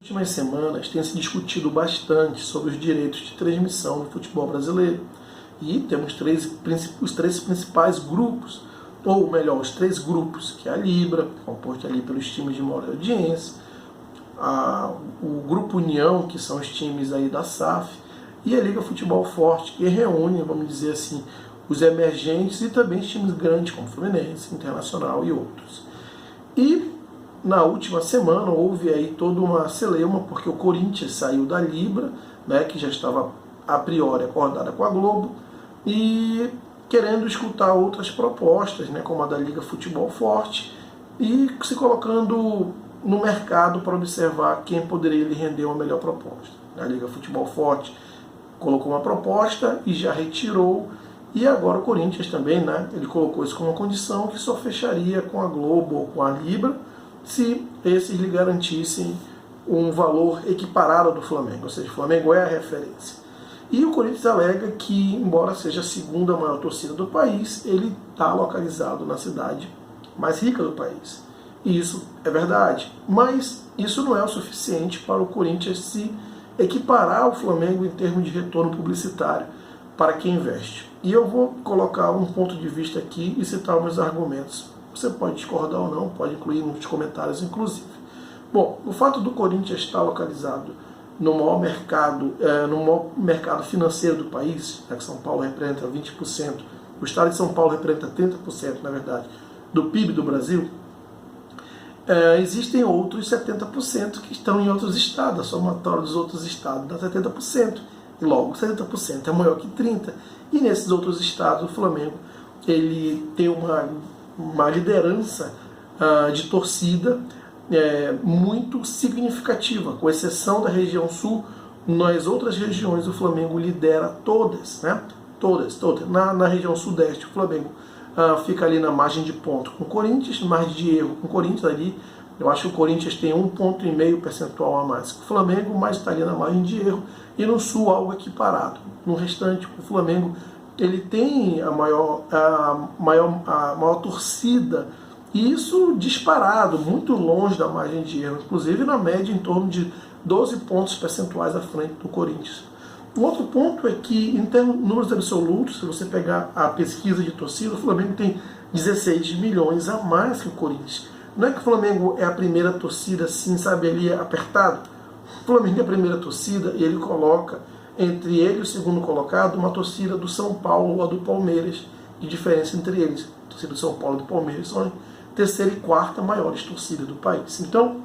Nas últimas semanas tem se discutido bastante sobre os direitos de transmissão do futebol brasileiro. E temos os três principais grupos, ou melhor, os três grupos, que é a Libra, composto ali pelos times de maior audiência, o Grupo União, que são os times aí da SAF, e a Liga Futebol Forte, que reúne, vamos dizer assim, os emergentes e também os times grandes, como Fluminense, Internacional e outros. E na última semana houve aí toda uma celeuma, porque o Corinthians saiu da Libra, né, que já estava a priori acordada com a Globo, e querendo escutar outras propostas, né, como a da Liga Futebol Forte, e se colocando no mercado para observar quem poderia lhe render uma melhor proposta. A Liga Futebol Forte colocou uma proposta e já retirou, e agora o Corinthians também, né, ele colocou isso como uma condição que só fecharia com a Globo ou com a Libra se esses lhe garantissem um valor equiparado ao do Flamengo, ou seja, o Flamengo é a referência. E o Corinthians alega que, embora seja a segunda maior torcida do país, ele está localizado na cidade mais rica do país. E isso é verdade, mas isso não é o suficiente para o Corinthians se equiparar ao Flamengo em termos de retorno publicitário para quem investe. E eu vou colocar um ponto de vista aqui e citar alguns argumentos. Você pode discordar ou não, pode incluir nos comentários, inclusive. Bom, o fato do Corinthians estar localizado no maior mercado financeiro do país, já que São Paulo representa 20%, o estado de São Paulo representa 30%, na verdade, do PIB do Brasil, existem outros 70% que estão em outros estados, a somatória dos outros estados dá 70%, e logo 70% é maior que 30%. E nesses outros estados, o Flamengo ele tem uma liderança de torcida muito significativa, com exceção da região sul. Nas outras regiões o Flamengo lidera todas, né? Todas. Na região sudeste o Flamengo fica ali na margem de ponto com o Corinthians, margem de erro com o Corinthians ali. Eu acho que o Corinthians tem 1,5 percentual a mais que o Flamengo, mas está ali na margem de erro. E no sul algo equiparado. No restante, o Flamengo ele tem a maior torcida, e isso disparado, muito longe da margem de erro, inclusive na média em torno de 12 pontos percentuais à frente do Corinthians. Um outro ponto é que, em termos de números absolutos, se você pegar a pesquisa de torcida, o Flamengo tem 16 milhões a mais que o Corinthians. Não é que o Flamengo é a primeira torcida, assim, sabe, ali apertado. O Flamengo é a primeira torcida e ele coloca entre ele e o segundo colocado uma torcida do São Paulo ou a do Palmeiras, de diferença entre eles. A torcida do São Paulo e do Palmeiras são a terceira e quarta maiores torcidas do país. Então,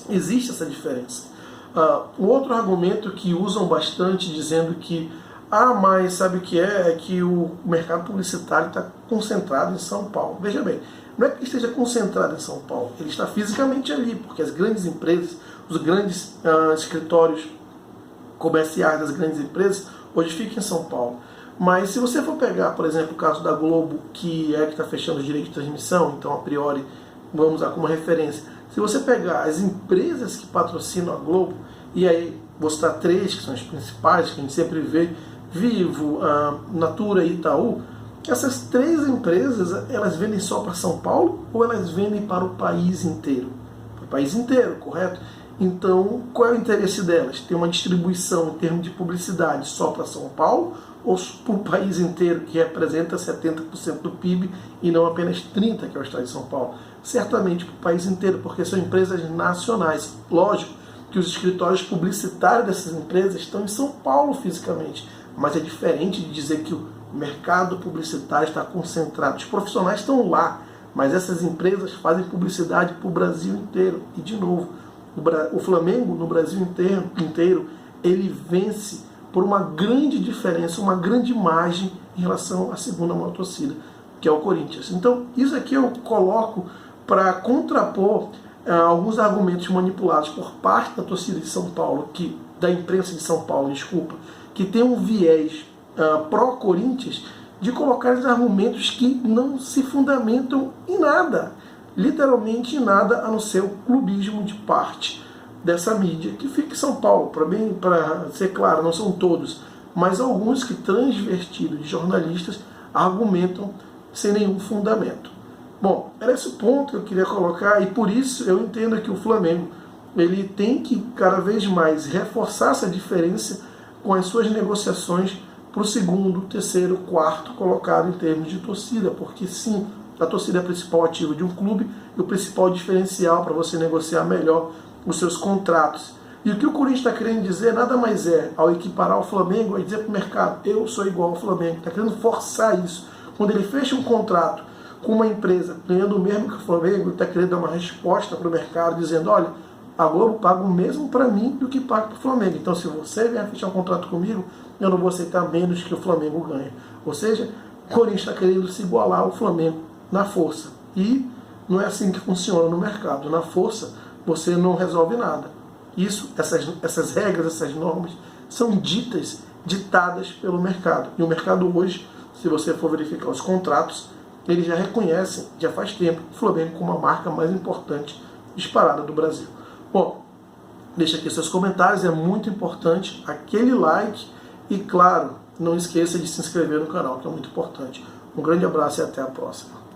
existe essa diferença. Um outro argumento que usam bastante, dizendo que mas sabe o que é? É que o mercado publicitário está concentrado em São Paulo. Veja bem, não é que ele esteja concentrado em São Paulo, ele está fisicamente ali, porque as grandes empresas, os grandes escritórios comerciais das grandes empresas, hoje ficam em São Paulo. Mas se você for pegar, por exemplo, o caso da Globo, que está fechando os direitos de transmissão, então a priori vamos usar como referência. Se você pegar as empresas que patrocinam a Globo, e aí vou citar três que são as principais, que a gente sempre vê, Vivo, Natura e Itaú, essas três empresas, elas vendem só para São Paulo ou elas vendem para o país inteiro? Para o país inteiro, correto? Então, qual é o interesse delas? Ter uma distribuição em termos de publicidade só para São Paulo ou para o país inteiro, que representa 70% do PIB e não apenas 30%, que é o estado de São Paulo? Certamente para o país inteiro, porque são empresas nacionais. Lógico que os escritórios publicitários dessas empresas estão em São Paulo fisicamente, mas é diferente de dizer que o mercado publicitário está concentrado. Os profissionais estão lá, mas essas empresas fazem publicidade para o Brasil inteiro. E, de novo, o Flamengo, no Brasil inteiro, ele vence por uma grande diferença, uma grande margem em relação à segunda maior torcida, que é o Corinthians. Então, isso aqui eu coloco para contrapor alguns argumentos manipulados por parte da torcida de São Paulo, da imprensa de São Paulo, desculpa, que tem um viés pró-Corinthians, de colocar os argumentos que não se fundamentam em nada, literalmente em nada, a não ser o clubismo de parte dessa mídia, que fica em São Paulo, para ser claro, não são todos, mas alguns que, transvertidos de jornalistas, argumentam sem nenhum fundamento. Bom, era esse o ponto que eu queria colocar, e por isso eu entendo que o Flamengo ele tem que cada vez mais reforçar essa diferença com as suas negociações para o segundo, terceiro, quarto colocado em termos de torcida, porque sim, a torcida é o principal ativo de um clube e o principal diferencial para você negociar melhor os seus contratos. E o que o Corinthians está querendo dizer nada mais é, ao equiparar o Flamengo, é dizer para o mercado, eu sou igual ao Flamengo, está querendo forçar isso. Quando ele fecha um contrato com uma empresa ganhando o mesmo que o Flamengo, ele está querendo dar uma resposta para o mercado, dizendo, olha, a Globo paga o mesmo para mim do que paga para o Flamengo. Então, se você vier fechar um contrato comigo, eu não vou aceitar menos que o Flamengo ganha. Ou seja, o Corinthians está querendo se igualar ao Flamengo na força. E não é assim que funciona no mercado. Na força, você não resolve nada. Isso, essas regras, essas normas, são ditadas pelo mercado. E o mercado hoje, se você for verificar os contratos, eles já reconhecem, já faz tempo, o Flamengo como a marca mais importante disparada do Brasil. Bom, deixa aqui seus comentários, é muito importante aquele like e, claro, não esqueça de se inscrever no canal, que é muito importante. Um grande abraço e até a próxima.